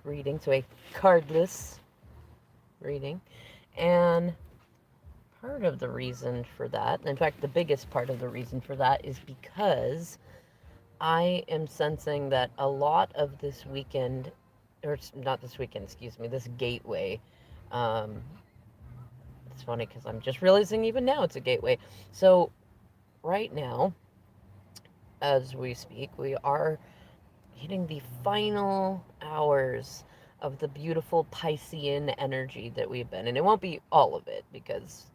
reading, so a cardless reading. And part of the reason for that, in fact, the biggest part of the reason for that, is because I am sensing that a lot of this weekend, or not this weekend, excuse me, this gateway. Um, it's funny because I'm just realizing even now it's a gateway. So, right now, as we speak, we are hitting the final hours of the beautiful Piscean energy that we've been. And it won't be all of it because,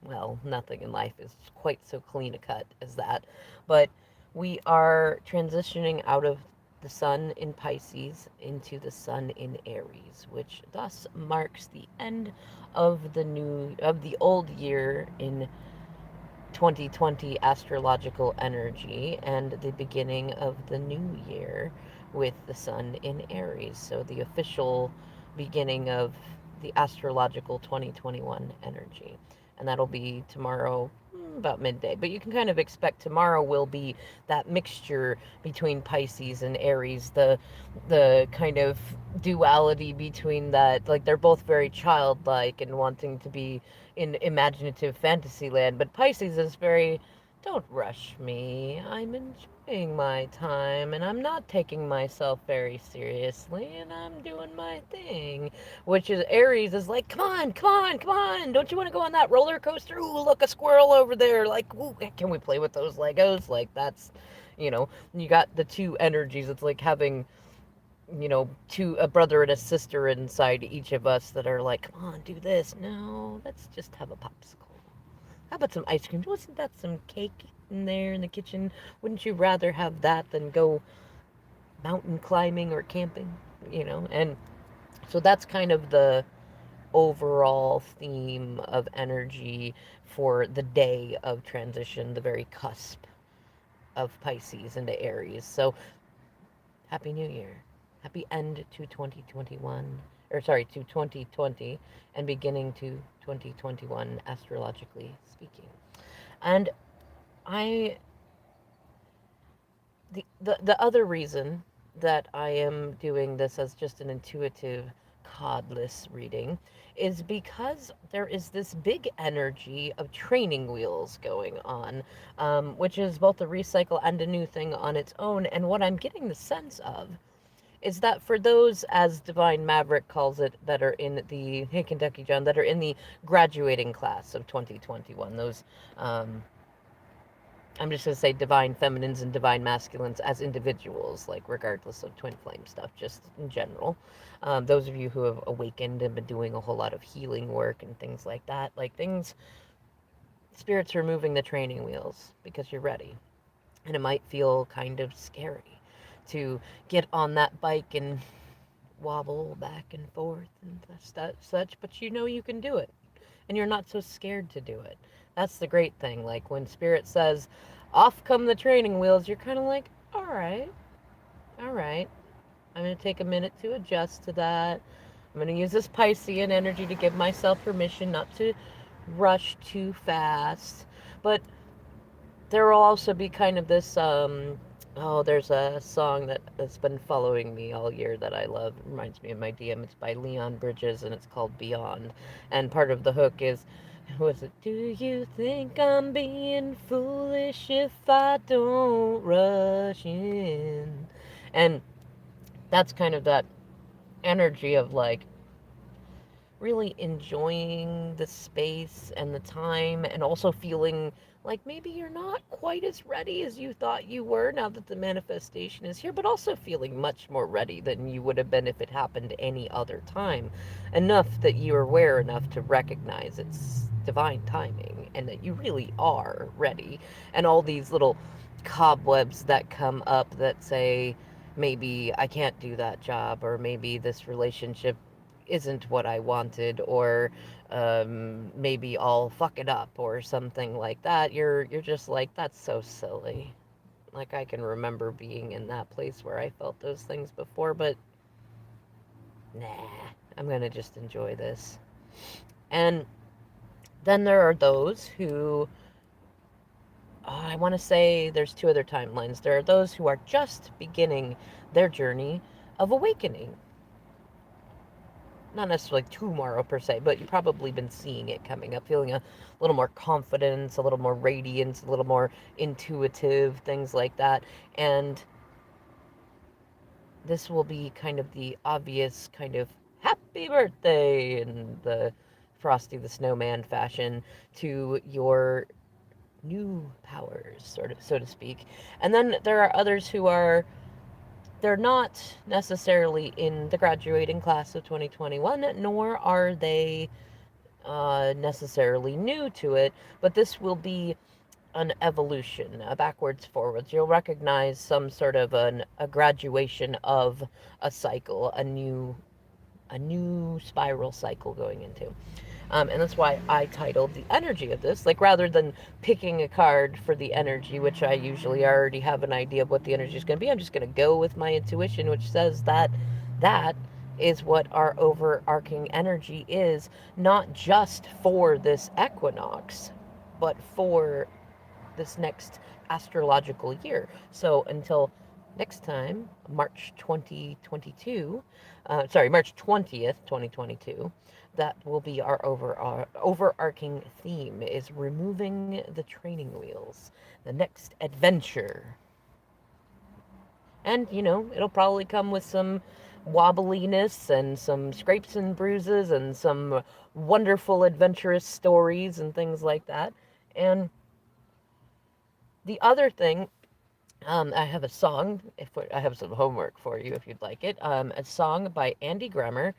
well, nothing in life is quite so clean a cut as that. But we are transitioning out of the sun in Pisces into the sun in Aries, which thus marks the end of the old year in 2020 astrological energy and the beginning of the new year with the sun in Aries. So the official beginning of the astrological 2021 energy. And that'll be tomorrow about midday. But you can kind of expect tomorrow will be that mixture between Pisces and Aries, the kind of duality between that, like they're both very childlike and wanting to be in imaginative fantasy land, but Pisces is very, don't rush me. I'm enjoying my time and I'm not taking myself very seriously and I'm doing my thing. Which is Aries is like, come on, come on, come on. Don't you want to go on that roller coaster? Ooh, look, a squirrel over there. Like, ooh, can we play with those Legos? Like, that's, you got the two energies. It's like having a brother and a sister inside each of us that are like, come on, do this. No, let's just have a popsicle. How about some ice cream? Wasn't that some cake in there in the kitchen? Wouldn't you rather have that than go mountain climbing or camping? And so that's kind of the overall theme of energy for the day of transition, the very cusp of Pisces into Aries. So Happy New Year. Happy end to 2021, or sorry, to 2020, and beginning to 2021, astrologically speaking. And I, the other reason that I am doing this as just an intuitive codless reading is because there is this big energy of training wheels going on, which is both a recycle and a new thing on its own. And what I'm getting the sense of is that for those, as Divine Maverick calls it, that are in the, hey Kentucky John, that are in the graduating class of 2021, those, I'm just going to say divine feminines and divine masculines as individuals, like regardless of twin flame stuff, just in general. Those of you who have awakened and been doing a whole lot of healing work and things like that, like things, spirits are moving the training wheels because you're ready. And it might feel kind of scary to get on that bike and wobble back and forth and such, but you know you can do it. And you're not so scared to do it. That's the great thing. Like when Spirit says, off come the training wheels, you're kind of like, all right, all right. I'm going to take a minute to adjust to that. I'm going to use this Piscean energy to give myself permission not to rush too fast. But there will also be kind of this there's a song that's been following me all year that I love. It reminds me of my DM. It's by Leon Bridges and it's called Beyond. And part of the hook is, was it, do you think I'm being foolish if I don't rush in? And that's kind of that energy of like really enjoying the space and the time, and also feeling like maybe you're not quite as ready as you thought you were now that the manifestation is here, but also feeling much more ready than you would have been if it happened any other time. Enough that you're aware enough to recognize it's divine timing and that you really are ready. And all these little cobwebs that come up that say, maybe I can't do that job, or maybe this relationship isn't what I wanted, or maybe I'll fuck it up or something like that. You're just like, that's so silly. Like I can remember being in that place where I felt those things before, but nah, I'm gonna just enjoy this. And then there are those who, I want to say there's two other timelines. There are those who are just beginning their journey of awakening. not necessarily tomorrow per se, but you've probably been seeing it coming up, feeling a little more confidence, a little more radiance, a little more intuitive, things like that. And this will be kind of the obvious kind of happy birthday in the Frosty the Snowman fashion to your new powers, sort of, so to speak. And then there are others who are, they're not necessarily in the graduating class of 2021, nor are they necessarily new to it, but this will be an evolution, a backwards forwards. You'll recognize some sort of a graduation of a cycle, a new spiral cycle going into. And that's why I titled the energy of this. Like, rather than picking a card for the energy, which I usually already have an idea of what the energy is going to be, I'm just going to go with my intuition, which says that that is what our overarching energy is, not just for this equinox, but for this next astrological year. So until next time, March 2022, sorry, March 20th, 2022, that will be our overarching theme is removing the training wheels, the next adventure. And, it'll probably come with some wobbliness and some scrapes and bruises and some wonderful adventurous stories and things like that. And the other thing, I have a song. If I have some homework for you, if you'd like it, a song by Andy Grammer,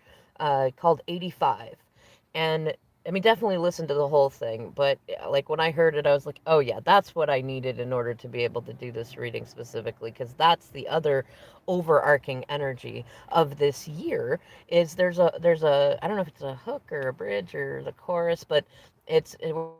called "85," and I mean, definitely listen to the whole thing. But like when I heard it, I was like, oh yeah, that's what I needed in order to be able to do this reading specifically, because that's the other overarching energy of this year. Is there's a I don't know if it's a hook or a bridge or the chorus, but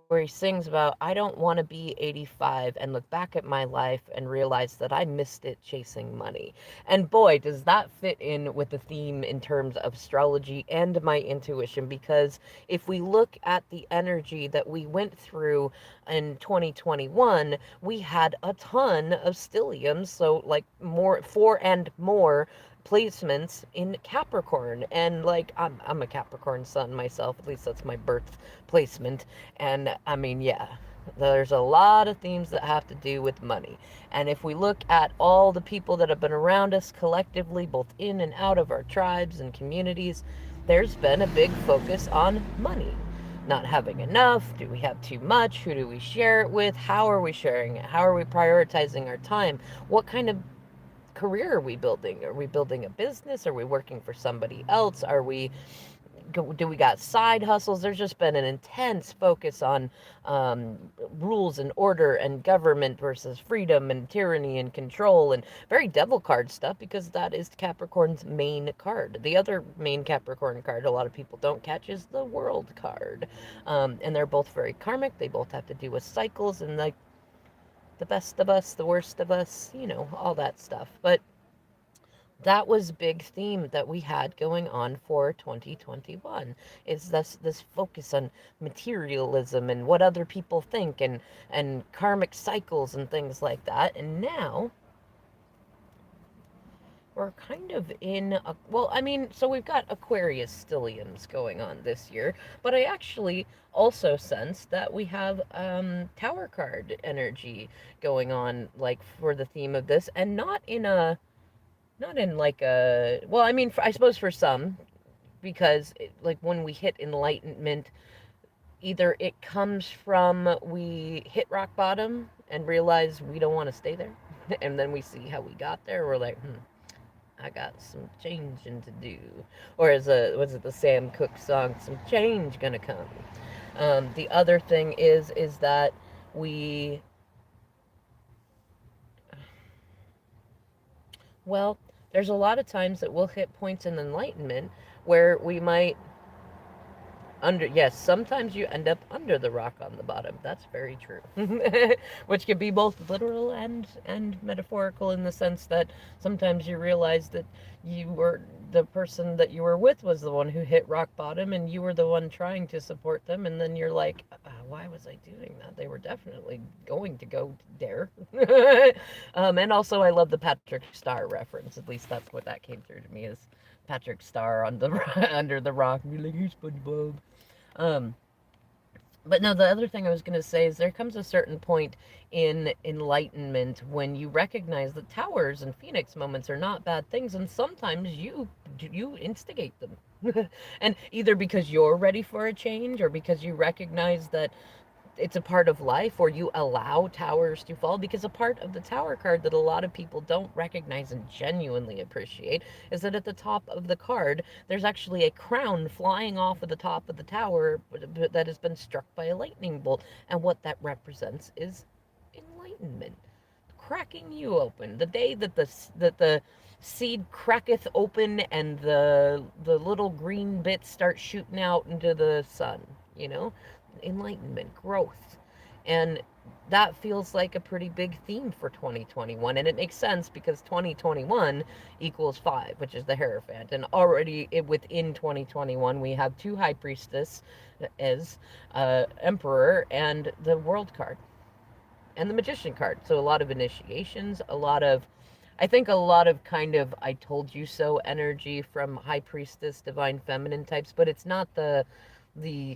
where he sings about, I don't want to be 85 and look back at my life and realize that I missed it chasing money. And boy, does that fit in with the theme in terms of astrology and my intuition, because if we look at the energy that we went through in 2021, we had a ton of stelliums, so like more, four and more placements in Capricorn. And like I'm a Capricorn sun myself, at least that's my birth placement. And I mean, yeah, there's a lot of themes that have to do with money. And if we look at all the people that have been around us collectively, both in and out of our tribes and communities, there's been a big focus on money. Not having enough, do we have too much, who do we share it with, how are we sharing it, how are we prioritizing our time, what kind of career are we building? Are we building a business? Are we working for somebody else? Do we got side hustles? There's just been an intense focus on um, rules and order and government versus freedom and tyranny and control, and very devil card stuff, because that is Capricorn's main card. The other main Capricorn card a lot of people don't catch is the World card. And they're both very karmic. They both have to do with cycles and like the best of us, the worst of us, all that stuff. But that was big theme that we had going on for 2021, is this focus on materialism and what other people think, and karmic cycles and things like that. And now we're kind of in a, well, I mean, so we've got Aquarius stelliums going on this year, but I actually also sense that we have Tower card energy going on, like for the theme of this, and not in like a, well, I mean, I suppose for some, because like when we hit enlightenment, either it comes from we hit rock bottom and realize we don't want to stay there, and then we see how we got there. We're like, I got some changing to do. Or as was it the Sam Cooke song, some change gonna come. The other thing is that we, well, there's a lot of times that we'll hit points in enlightenment where we might yes, sometimes you end up under the rock on the bottom. That's very true. Which can be both literal and metaphorical, in the sense that sometimes you realize that the person that you were with was the one who hit rock bottom, and you were the one trying to support them, and then you're like, why was I doing that? They were definitely going to go there. And also I love the Patrick Star reference. At least that's what that came through to me, is Patrick Star on the under the rock and be like, "He's SpongeBob." Um, but no, the other thing I was going to say is there comes a certain point in enlightenment when you recognize that towers and phoenix moments are not bad things, and sometimes you instigate them, and either because you're ready for a change or because you recognize that it's a part of life, or you allow towers to fall. Because a part of the tower card that a lot of people don't recognize and genuinely appreciate is that at the top of the card there's actually a crown flying off of the top of the tower that has been struck by a lightning bolt, and what that represents is enlightenment, cracking you open. The day that the seed cracketh open and the little green bits start shooting out into the sun, you know, enlightenment, growth. And that feels like a pretty big theme for 2021. And it makes sense because 2021 equals 5, which is the Hierophant. And already within 2021, we have 2 High Priestess as Emperor and the World card and the Magician card. So a lot of initiations, I think a lot of kind of I told you so energy from High Priestess, Divine Feminine types, but it's not the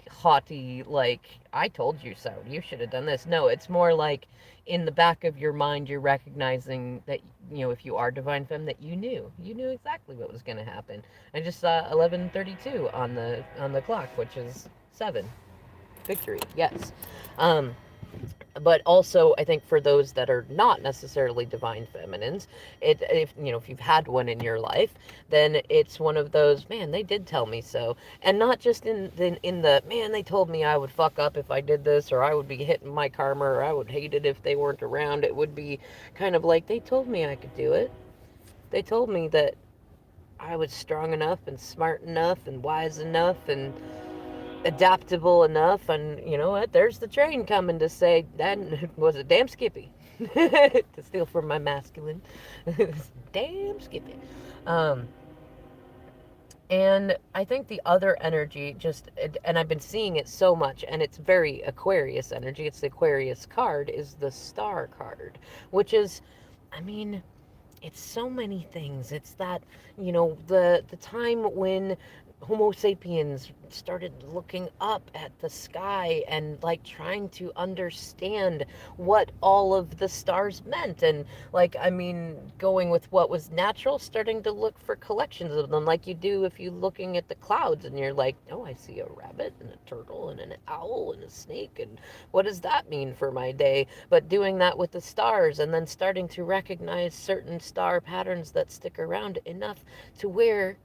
haughty, like, I told you so, you should have done this. No, it's more like in the back of your mind you're recognizing that, if you are Divine Femme, that you knew exactly what was going to happen. I just saw 11:32 on the clock, which is 7. Victory, yes. But also I think for those that are not necessarily divine feminines, if you've had one in your life, then it's one of those, man, they did tell me so. And not just in the man, they told me I would fuck up if I did this, or I would be hitting my karma, or I would hate it if they weren't around. It would be kind of like, they told me I could do it. They told me that I was strong enough and smart enough and wise enough and adaptable enough. And you know what, there's the train coming to say that was a damn Skippy. To steal from my masculine. Damn Skippy. um and I think the other energy, and I've been seeing it so much, and it's very Aquarius energy, it's the Aquarius card, is the Star card, which is, I mean, it's so many things. It's that, the time when Homo sapiens started looking up at the sky and like trying to understand what all of the stars meant. And like, I mean, going with what was natural, starting to look for collections of them, like you do if you're looking at the clouds and you're like, oh, I see a rabbit and a turtle and an owl and a snake. And what does that mean for my day? But doing that with the stars, and then starting to recognize certain star patterns that stick around enough to where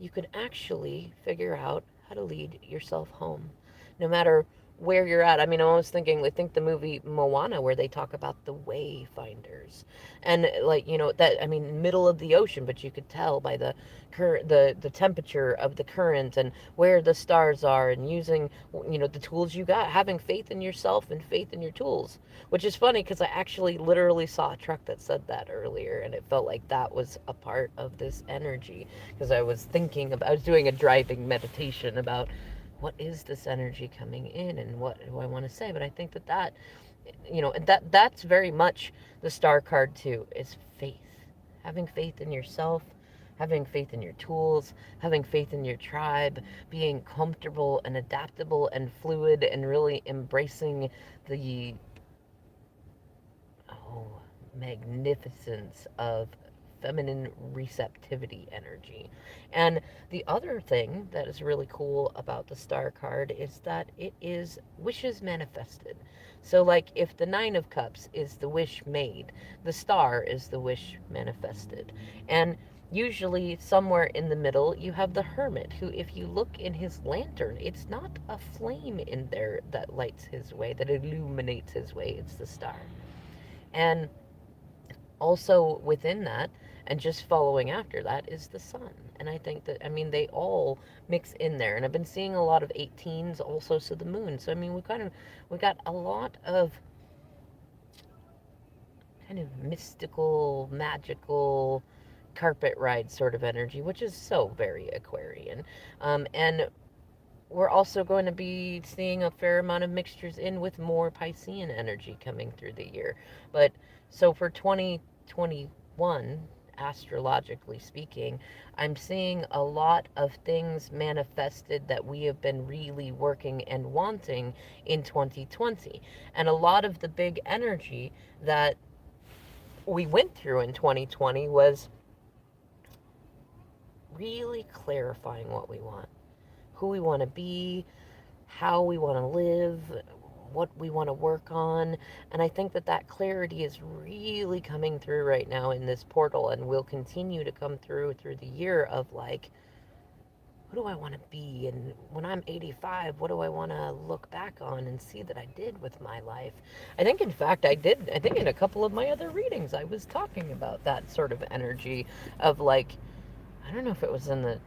you could actually figure out how to lead yourself home, no matter where you're at. I mean, I was thinking, I think the movie Moana, where they talk about the wayfinders, and like, that, I mean, middle of the ocean, but you could tell by the current, the temperature of the current, and where the stars are, and using, the tools you got, having faith in yourself and faith in your tools. Which is funny because I actually literally saw a truck that said that earlier, and it felt like that was a part of this energy, because I was doing a driving meditation about what is this energy coming in and what do I want to say. But I think that that's very much the star card too, is faith. Having faith in yourself, having faith in your tools, having faith in your tribe, being comfortable and adaptable and fluid, and really embracing the magnificence of feminine receptivity energy. And the other thing that is really cool about the star card is that it is wishes manifested. So like, if the 9 of cups is the wish made, the star is the wish manifested. And usually somewhere in the middle you have the hermit, who, if you look in his lantern, it's not a flame in there that lights his way, that illuminates his way, it's the star. And also within that, and just following after that, is the sun. And I think that, I mean, they all mix in there. And I've been seeing a lot of 18s also, so the moon. So I mean, we got a lot of kind of mystical, magical carpet ride sort of energy, which is so very Aquarian. And we're also going to be seeing a fair amount of mixtures in with more Piscean energy coming through the year. But so for 2021, astrologically speaking, I'm seeing a lot of things manifested that we have been really working and wanting in 2020. And a lot of the big energy that we went through in 2020 was really clarifying what we want, who we want to be, how we want to live, what we want to work on. And I think that that clarity is really coming through right now in this portal and will continue to come through the year of like, who do I want to be? And when I'm 85, what do I want to look back on and see that I did with my life? I think, in fact, I did. I think in a couple of my other readings, I was talking about that sort of energy of like, I don't know if it was in the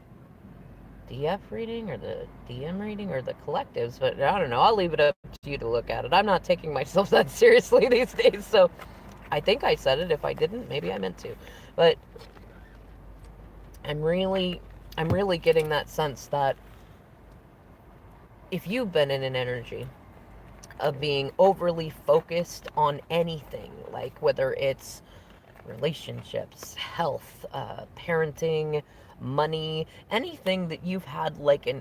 DF reading or the DM reading or the collectives, but I don't know. I'll leave it up to you to look at it. I'm not taking myself that seriously these days, so I think I said it. If I didn't, maybe I meant to. But I'm really getting that sense that if you've been in an energy of being overly focused on anything, like whether it's relationships, health, parenting, money, anything that you've had like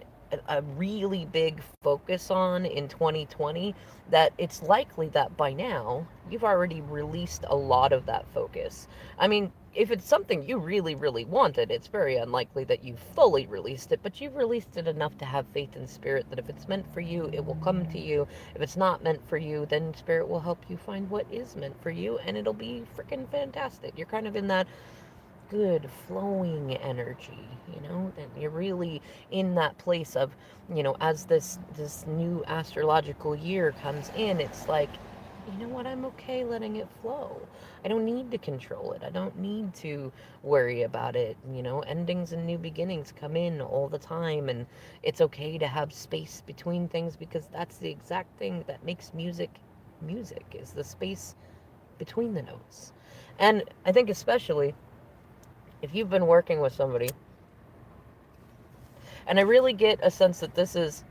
a really big focus on in 2020, that it's likely that by now you've already released a lot of that focus. I mean, if it's something you really, really wanted, it's very unlikely that you fully released it, but you've released it enough to have faith in spirit that if it's meant for you, it will come to you. If it's not meant for you, then spirit will help you find what is meant for you, and it'll be freaking fantastic. You're kind of in that good flowing energy, that you're really in that place of, as this new astrological year comes in, it's like, you know what, I'm okay letting it flow. I don't need to control it. I don't need to worry about it. Endings and new beginnings come in all the time, and it's okay to have space between things, because that's the exact thing that makes music is the space between the notes. And I think especially if you've been working with somebody, and I really get a sense that this is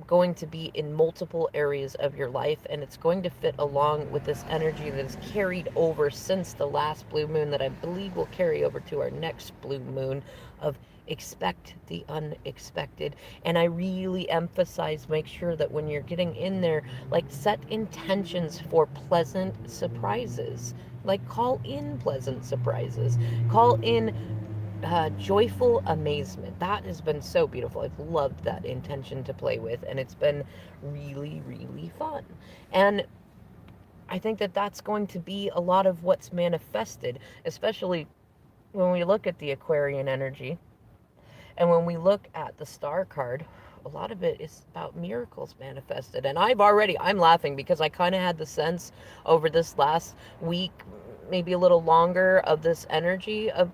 going to be in multiple areas of your life, and it's going to fit along with this energy that is carried over since the last blue moon, that I believe will carry over to our next blue moon, of expect the unexpected. And I really emphasize, make sure that when you're getting in there, like, set intentions for pleasant surprises. Like, call in pleasant surprises, call in joyful amazement. That has been so beautiful. I've loved that intention to play with, and it's been really, really fun. And I think that that's going to be a lot of what's manifested, especially when we look at the Aquarian energy and when we look at the star card. A lot of it is about miracles manifested. And I'm laughing because I kind of had the sense over this last week, maybe a little longer, of this energy of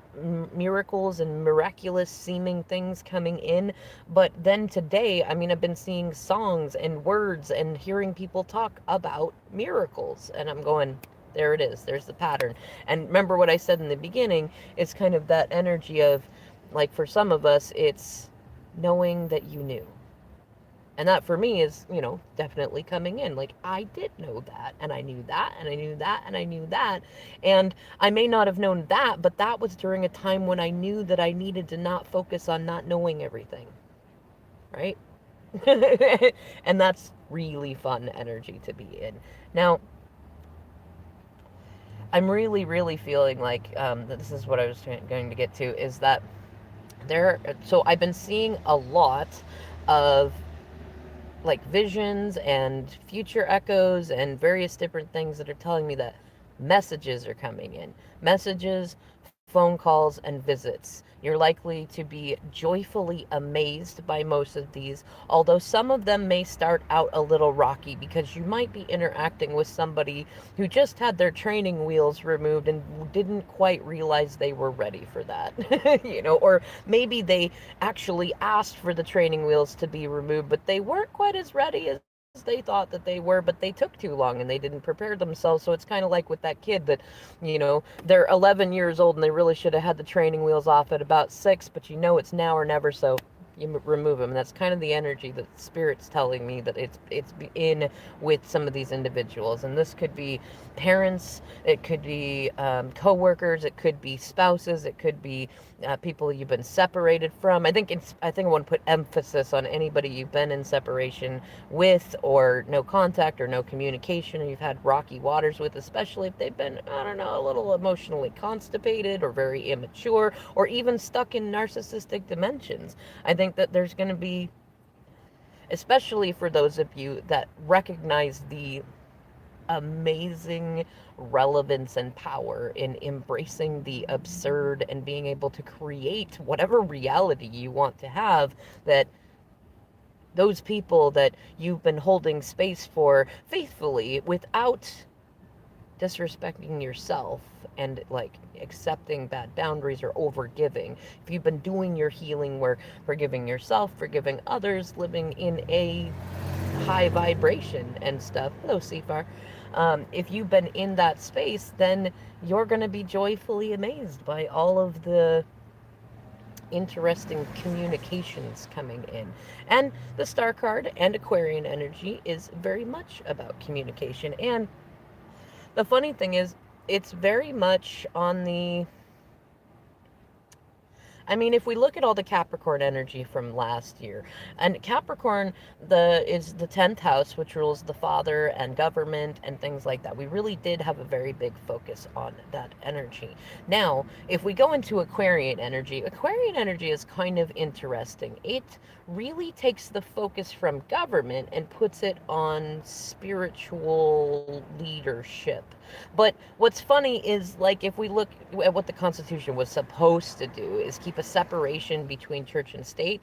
miracles and miraculous seeming things coming in. But then today, I mean, I've been seeing songs and words and hearing people talk about miracles. And I'm going, there it is. There's the pattern. And remember what I said in the beginning, it's kind of that energy of, like, for some of us, it's knowing that you knew. And that for me is, definitely coming in. Like, I did know that, and I knew that, and I knew that, and I knew that. And I may not have known that, but that was during a time when I knew that I needed to not focus on not knowing everything. Right? And that's really fun energy to be in. Now, I'm really, really feeling like, this is what I was going to get to, is that so I've been seeing a lot of, like, visions and future echoes and various different things that are telling me that messages are coming in. Messages, phone calls, and visits. You're likely to be joyfully amazed by most of these, although some of them may start out a little rocky, because you might be interacting with somebody who just had their training wheels removed and didn't quite realize they were ready for that. Or maybe they actually asked for the training wheels to be removed, but they weren't quite as ready as they thought that they were, but they took too long and they didn't prepare themselves. So it's kind of like with that kid that, they're 11 years old and they really should have had the training wheels off at about 6, but it's now or never. So You remove them. And that's kind of the energy that Spirit's telling me that it's in with some of these individuals. And this could be parents, it could be co-workers, it could be spouses, it could be people you've been separated from. I think I want to put emphasis on anybody you've been in separation with, or no contact or no communication, or you've had rocky waters with, especially if they've been, I don't know, a little emotionally constipated or very immature or even stuck in narcissistic dimensions. I think that there's going to be, especially for those of you that recognize the amazing relevance and power in embracing the absurd and being able to create whatever reality you want to have, that those people that you've been holding space for faithfully without disrespecting yourself and like accepting bad boundaries or overgiving. If you've been doing your healing work, forgiving yourself, forgiving others, living in a high vibration and stuff. Hello, Seafar. If you've been in that space, then you're going to be joyfully amazed by all of the interesting communications coming in. And the star card and Aquarian energy is very much about communication. And the funny thing is, it's very much on the, I mean, if we look at all the Capricorn energy from last year, and Capricorn is the 10th house, which rules the father and government and things like that. We really did have a very big focus on that energy. Now, if we go into Aquarian energy is kind of interesting. It really takes the focus from government and puts it on spiritual leadership. But what's funny is, like, if we look at what the Constitution was supposed to do, is keep a separation between church and state.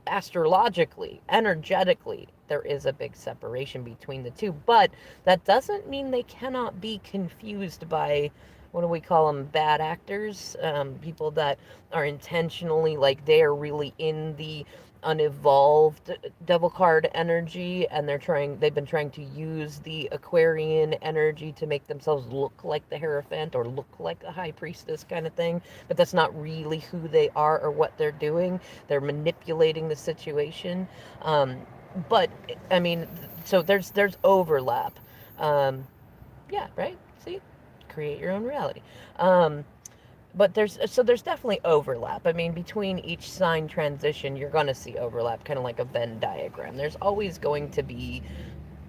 Astrologically, energetically, there is a big separation between the two, but that doesn't mean they cannot be confused by, what do we call them, bad actors, people that are intentionally, like, they are really in the unevolved devil card energy, and they've been trying to use the Aquarian energy to make themselves look like the Hierophant or look like a high priestess kind of thing, but that's not really who they are or what they're doing. They're manipulating the situation. But I mean, so there's overlap. Yeah, right. See, create your own reality. But there's definitely overlap. I mean, between each sign transition, you're going to see overlap, kind of like a Venn diagram. There's always going to be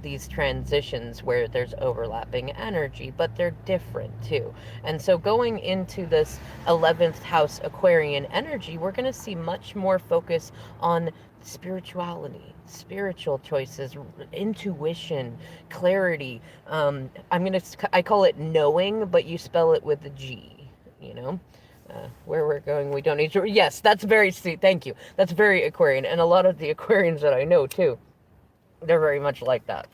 these transitions where there's overlapping energy, but they're different too. And so going into this 11th house Aquarian energy, we're going to see much more focus on spirituality, spiritual choices, intuition, clarity. I call it knowing, but you spell it with a G. You know, where we're going, we don't need to. Yes, that's very sweet. Thank you. That's very Aquarian, and a lot of the Aquarians that I know too, they're very much like that.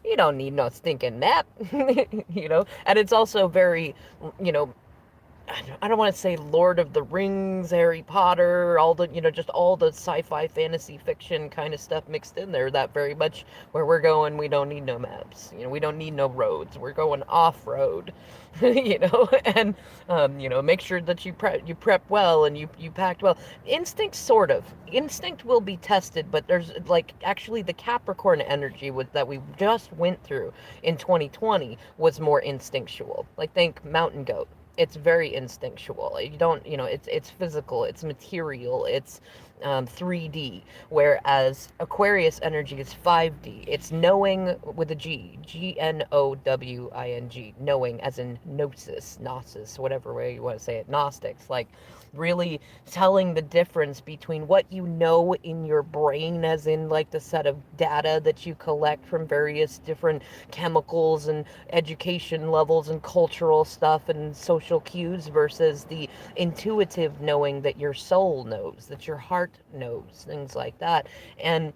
You don't need no stinking nap, And it's also very, you know, I don't want to say Lord of the Rings, Harry Potter, all the, just all the sci-fi fantasy fiction kind of stuff mixed in there. That very much where we're going, we don't need no maps. We don't need no roads. We're going off-road, and, make sure that you prep well and you packed well. Instinct, sort of. Instinct will be tested, but there's, like, actually the Capricorn energy that we just went through in 2020 was more instinctual. Like, think mountain goat. It's very instinctual. You don't, it's physical, it's material, it's 3D, whereas Aquarius energy is 5D. It's knowing with a G, Gnowing, knowing as in gnosis, whatever way you want to say it, Gnostics, like really telling the difference between what you know in your brain, as in like the set of data that you collect from various different chemicals and education levels and cultural stuff and social cues, versus the intuitive knowing that your soul knows, that your heart knows, things like that. And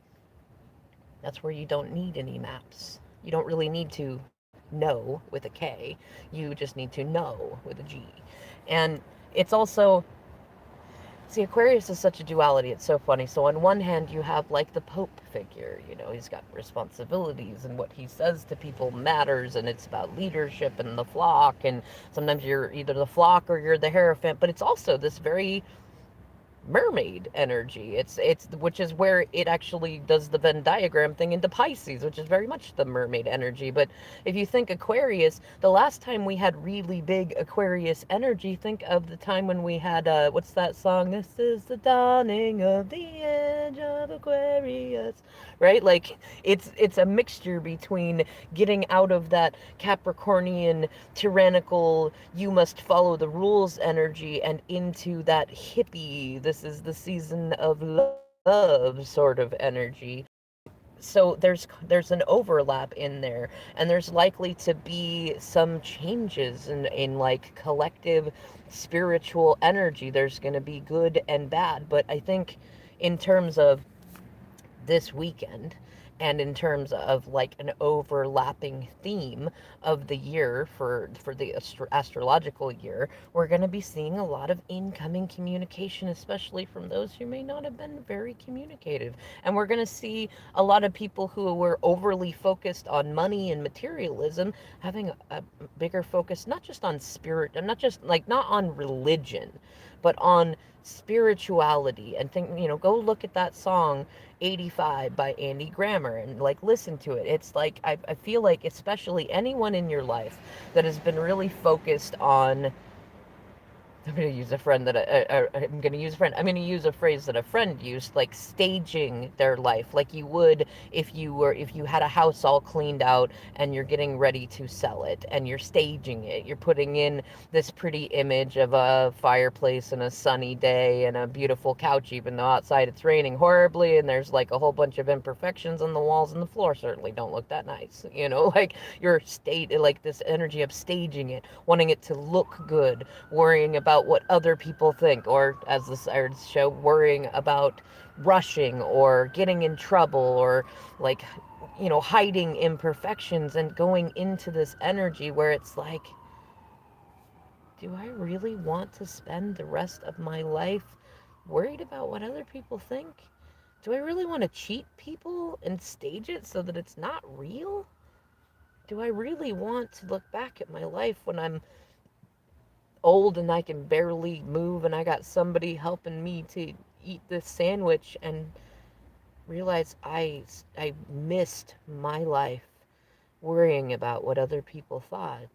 that's where you don't need any maps. You don't really need to know with a K. You just need to know with a G. And it's also, see, Aquarius is such a duality. It's so funny. So on one hand, you have like the Pope figure. He's got responsibilities, and what he says to people matters, and it's about leadership and the flock. And sometimes you're either the flock or you're the Hierophant. But it's also this very mermaid energy. It's which is where it actually does the Venn diagram thing into Pisces, which is very much the mermaid energy. But if you think Aquarius, the last time we had really big Aquarius energy, think of the time when we had what's that song? This is the dawning of the age of Aquarius, right? Like it's a mixture between getting out of that Capricornian tyrannical, you must follow the rules energy and into that hippie, this is the season of love sort of energy. So there's an overlap in there, and there's likely to be some changes in like collective spiritual energy. There's going to be good and bad, but I think in terms of this weekend, and in terms of like an overlapping theme of the year for the astrological year, we're going to be seeing a lot of incoming communication, especially from those who may not have been very communicative. And we're going to see a lot of people who were overly focused on money and materialism having a bigger focus, not just on spirit, and not just like not on religion, but on spirituality. And think, go look at that song 85 by Andy Grammer and like listen to it. It's like I feel like especially anyone in your life that has been really focused on, I'm going to use a friend that I'm going to use a friend. I'm going to use a phrase that a friend used, like staging their life, like you would if you had a house all cleaned out and you're getting ready to sell it and you're staging it. You're putting in this pretty image of a fireplace and a sunny day and a beautiful couch, even though outside it's raining horribly and there's like a whole bunch of imperfections on the walls, and the floor certainly don't look that nice. Like you're like this energy of staging it, wanting it to look good, worrying about what other people think, or as this aired show, worrying about rushing or getting in trouble, or like, hiding imperfections, and going into this energy where it's like, do I really want to spend the rest of my life worried about what other people think? Do I really want to cheat people and stage it so that it's not real? Do I really want to look back at my life when I'm old and I can barely move and I got somebody helping me to eat this sandwich, and realize I missed my life worrying about what other people thought?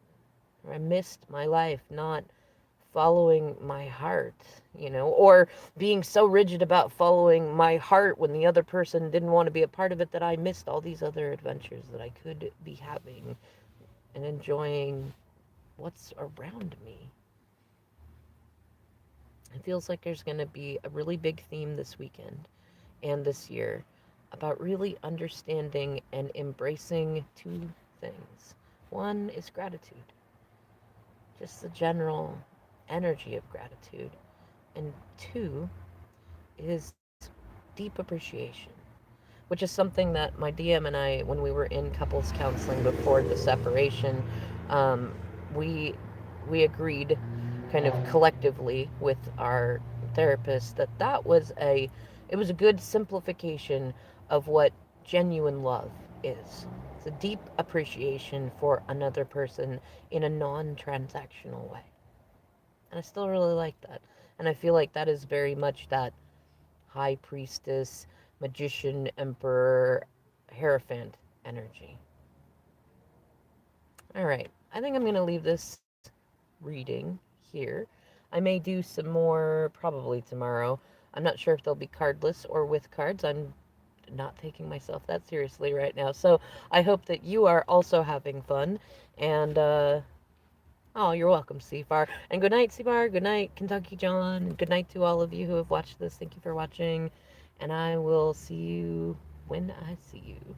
Or I missed my life not following my heart, or being so rigid about following my heart when the other person didn't want to be a part of it, that I missed all these other adventures that I could be having and enjoying what's around me. It feels like there's going to be a really big theme this weekend and this year about really understanding and embracing two things. One is gratitude, just the general energy of gratitude. And two is deep appreciation, which is something that my DM and I, when we were in couples counseling before the separation, um, we we agreed kind of collectively with our therapist that it was a good simplification of what genuine love is. It's a deep appreciation for another person in a non-transactional way. And I still really like that. And I feel like that is very much that high priestess, magician, emperor, hierophant energy. All right. I think I'm going to leave this reading here. I may do some more probably tomorrow. I'm not sure if they'll be cardless or with cards. I'm not taking myself that seriously right now. So I hope that you are also having fun. And, oh, you're welcome, Seafar. And good night, Seafar. Good night, Kentucky John. And good night to all of you who have watched this. Thank you for watching. And I will see you when I see you.